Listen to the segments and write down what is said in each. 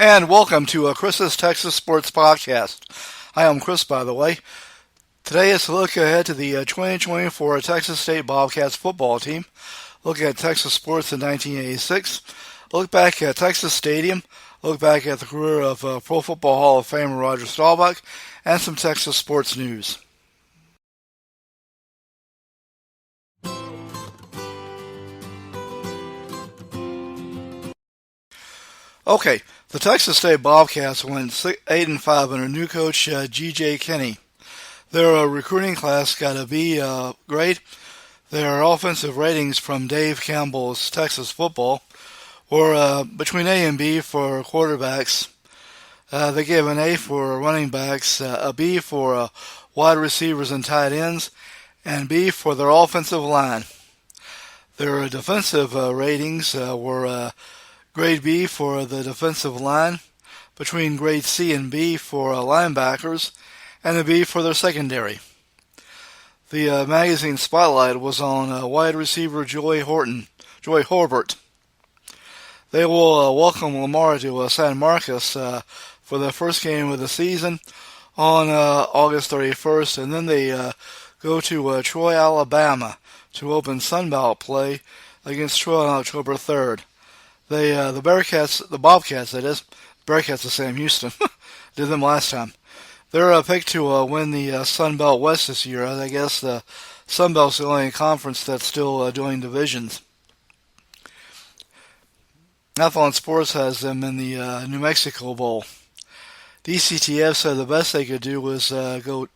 And welcome to Chris's Texas Sports Podcast. I am Chris, by the way. Today is a look ahead to the 2024 Texas State Bobcats football team. Look at Texas sports in 1986. Look back at Texas Stadium. Look back at the career of Pro Football Hall of Famer Roger Staubach. And some Texas sports news. Okay, the Texas State Bobcats went 8-5 under new coach G.J. Kinney. Their recruiting class got a B grade. Their offensive ratings from Dave Campbell's Texas Football were between A and B for quarterbacks. They gave an A for running backs, a B for wide receivers and tight ends, and B for their offensive line. Their defensive ratings were grade B for the defensive line, between grade C and B for linebackers, and a B for their secondary. The magazine spotlight was on wide receiver Joy Horbert. They will welcome Lamar to San Marcos for the first game of the season on August 31st, and then they go to Troy, Alabama to open Sunbelt play against Troy on October 3rd. The Bobcats, that is. Bearcats of Sam Houston. Did them last time. They're picked to win the Sun Belt West this year. I guess the Sun Belt's the only conference that's still doing divisions. Athlon Sports has them in the New Mexico Bowl. DCTF said the best they could do was go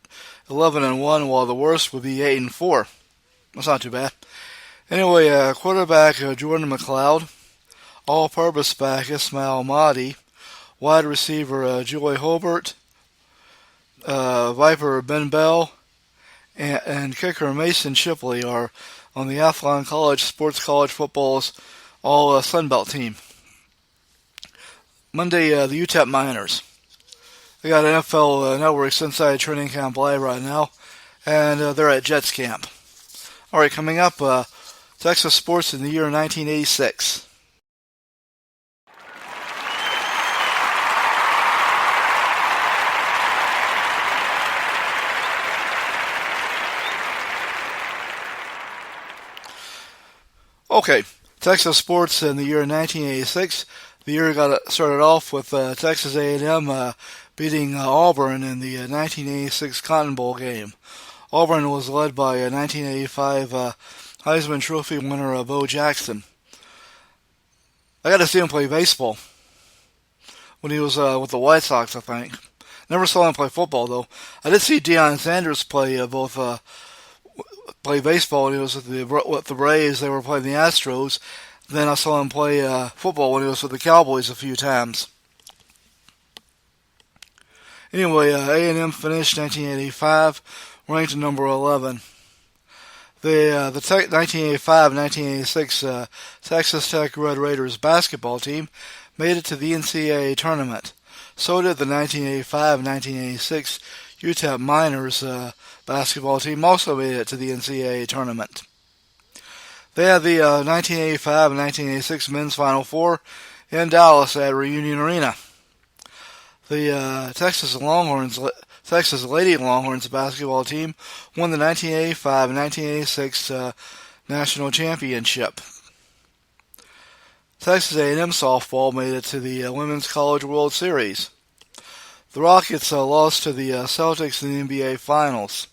11-1, while the worst would be 8-4. That's not too bad. Anyway, quarterback Jordan McLeod, all-purpose back Ismail Mahdi, wide receiver Joy Hobart, Viper Ben Bell, and kicker Mason Shipley are on the Athlon Sports College Football's all Sunbelt team. Monday, the UTEP Miners. They got NFL Network's Inside Training Camp Live right now, and they're at Jets Camp. All right, coming up, Texas sports in the year 1986. Okay, Texas sports in the year 1986. The year got started off with Texas A&M beating Auburn in the 1986 Cotton Bowl game. Auburn was led by 1985 Heisman Trophy winner Bo Jackson. I got to see him play baseball when he was with the White Sox, I think. Never saw him play football, though. I did see Deion Sanders play play baseball when he was with the Braves. They were playing the Astros. Then I saw him play football when he was with the Cowboys a few times. Anyway, A&M finished 1985, ranked number 11. The 1985-1986 Texas Tech Red Raiders basketball team made it to the NCAA tournament. So did the 1985-1986 UTEP Miners basketball team, also made it to the NCAA tournament. They had the 1985-1986 men's Final Four in Dallas at Reunion Arena. The Texas Lady Longhorns basketball team won the 1985-1986 national championship. Texas A&M softball made it to the Women's College World Series. The Rockets lost to the Celtics in the NBA Finals.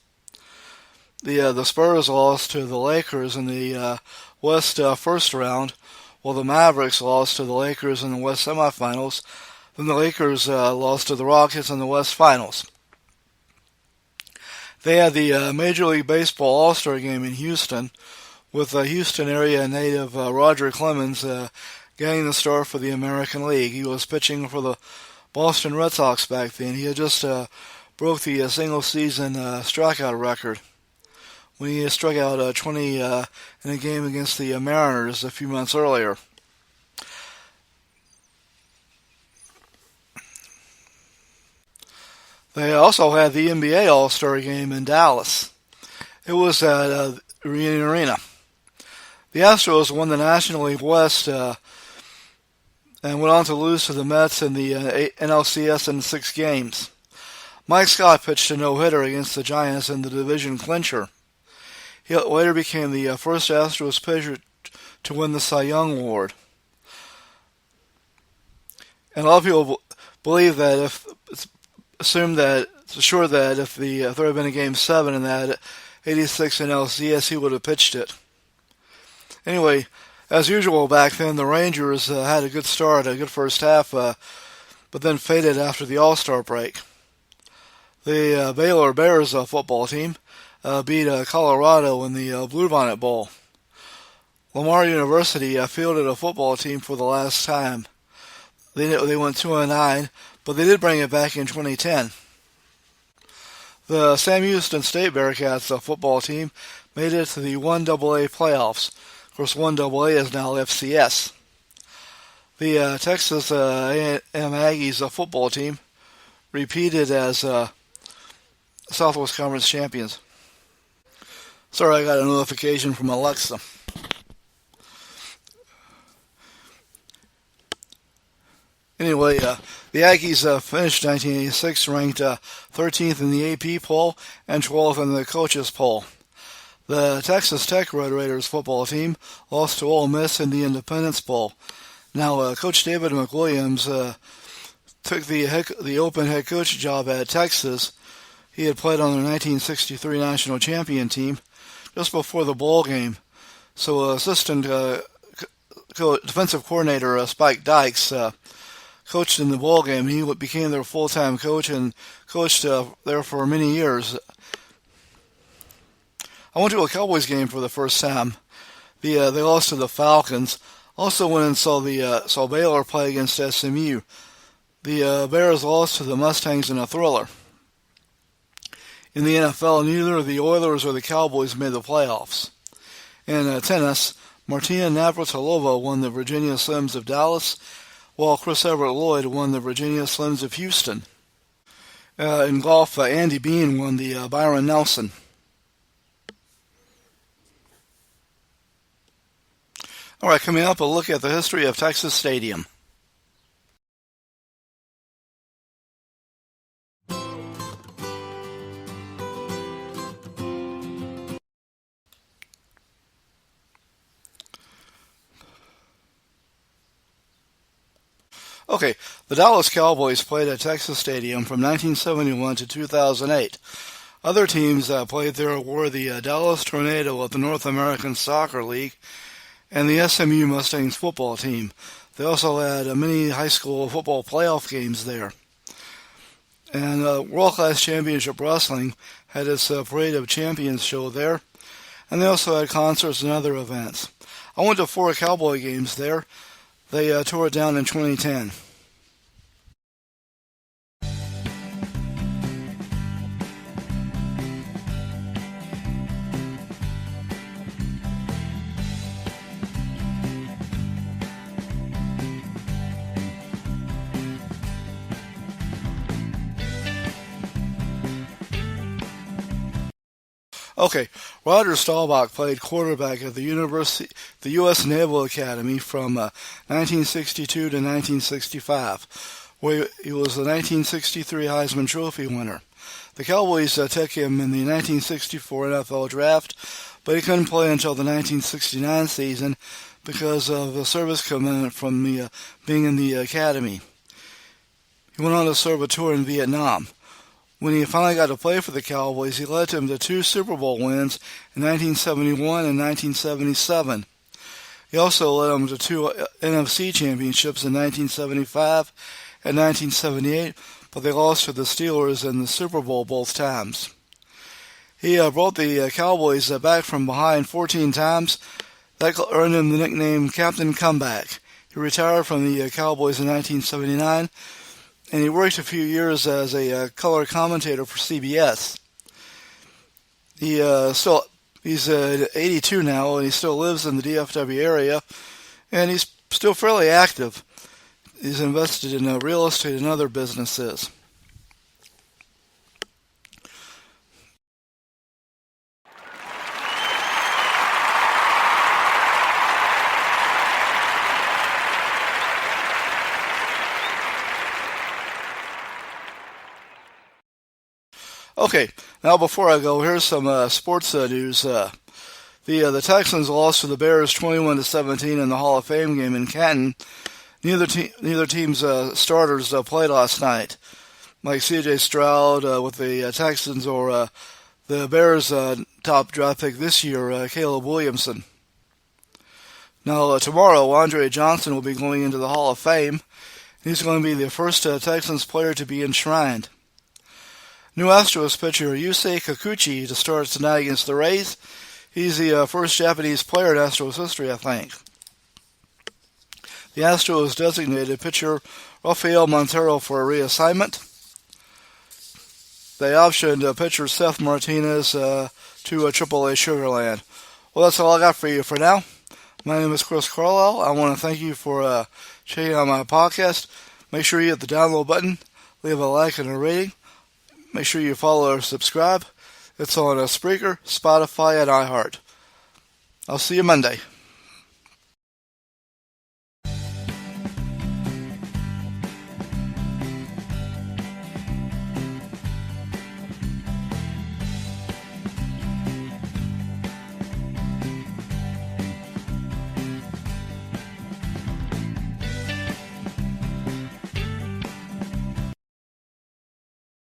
The Spurs lost to the Lakers in the West first round, while the Mavericks lost to the Lakers in the West semifinals. Then the Lakers lost to the Rockets in the West finals. They had the Major League Baseball All-Star Game in Houston, with Houston area native Roger Clemens getting the start for the American League. He was pitching for the Boston Red Sox back then. He had just broke the single-season strikeout record when he struck out 20 in a game against the Mariners a few months earlier. They also had the NBA All-Star Game in Dallas. It was at Reunion Arena. The Astros won the National League West and went on to lose to the Mets in the NLCS in 6 games. Mike Scott pitched a no-hitter against the Giants in the division clincher. He later became the first Astros pitcher to win the Cy Young Award. And a lot of people believe that if there had been a Game 7 in that 86 NLCS, he would have pitched it. Anyway, as usual back then, the Rangers had a good start, a good first half, but then faded after the All-Star break. The Baylor Bears football team beat Colorado in the Bluebonnet Bowl. Lamar University fielded a football team for the last time. They went 2-9, but they did bring it back in 2010. The Sam Houston State Bearcats football team made it to the 1AA playoffs. Of course, 1AA is now FCS. The Texas A&M Aggies football team repeated as Southwest Conference champions. Sorry, I got a notification from Alexa. Anyway, the Aggies finished 1986 ranked 13th in the AP poll and 12th in the coaches poll. The Texas Tech Red Raiders football team lost to Ole Miss in the Independence Bowl. Now, Coach David McWilliams took the open head coach job at Texas. He had played on the 1963 national champion team just before the bowl game. So assistant defensive coordinator Spike Dykes coached in the bowl game. He became their full-time coach and coached there for many years. I went to a Cowboys game for the first time. They lost to the Falcons. Also went and saw Baylor play against SMU. The Bears lost to the Mustangs in a thriller. In the NFL, neither the Oilers or the Cowboys made the playoffs. In tennis, Martina Navratilova won the Virginia Slims of Dallas, while Chris Everett Lloyd won the Virginia Slims of Houston. In golf, Andy Bean won the Byron Nelson. All right, coming up, a look at the history of Texas Stadium. Okay, the Dallas Cowboys played at Texas Stadium from 1971 to 2008. Other teams that played there were the Dallas Tornado of the North American Soccer League and the SMU Mustangs football team. They also had many high school football playoff games there. And World Class Championship Wrestling had its Parade of Champions show there. And they also had concerts and other events. I went to 4 Cowboy games there. They tore it down in 2010. Okay, Roger Staubach played quarterback at the U.S. Naval Academy from 1962 to 1965, where he was the 1963 Heisman Trophy winner. The Cowboys took him in the 1964 NFL Draft, but he couldn't play until the 1969 season because of the service commitment from being in the academy. He went on to serve a tour in Vietnam. When he finally got to play for the Cowboys, he led them to 2 Super Bowl wins in 1971 and 1977. He also led them to 2 NFC championships in 1975 and 1978, but they lost to the Steelers in the Super Bowl both times. He brought the Cowboys back from behind 14 times. That earned him the nickname Captain Comeback. He retired from the Cowboys in 1979, and he worked a few years as a color commentator for CBS. He's 82 now, and he still lives in the DFW area, and he's still fairly active. He's invested in real estate and other businesses. Okay, now before I go, here's some sports news. The Texans lost to the Bears 21-17 in the Hall of Fame game in Canton. Neither team's starters played last night. Like C.J. Stroud with the Texans or the Bears' top draft pick this year, Caleb Williamson. Now, tomorrow, Andre Johnson will be going into the Hall of Fame. He's going to be the first Texans player to be enshrined. New Astros pitcher Yusei Kikuchi to start tonight against the Rays. He's the first Japanese player in Astros history, I think. The Astros designated pitcher Rafael Montero for a reassignment. They optioned pitcher Seth Martinez to AAA Sugar Land. Well, that's all I got for you for now. My name is Chris Carlisle. I want to thank you for checking out my podcast. Make sure you hit the download button, leave a like and a rating. Make sure you follow or subscribe. It's on Spreaker, Spotify, and iHeart. I'll see you Monday.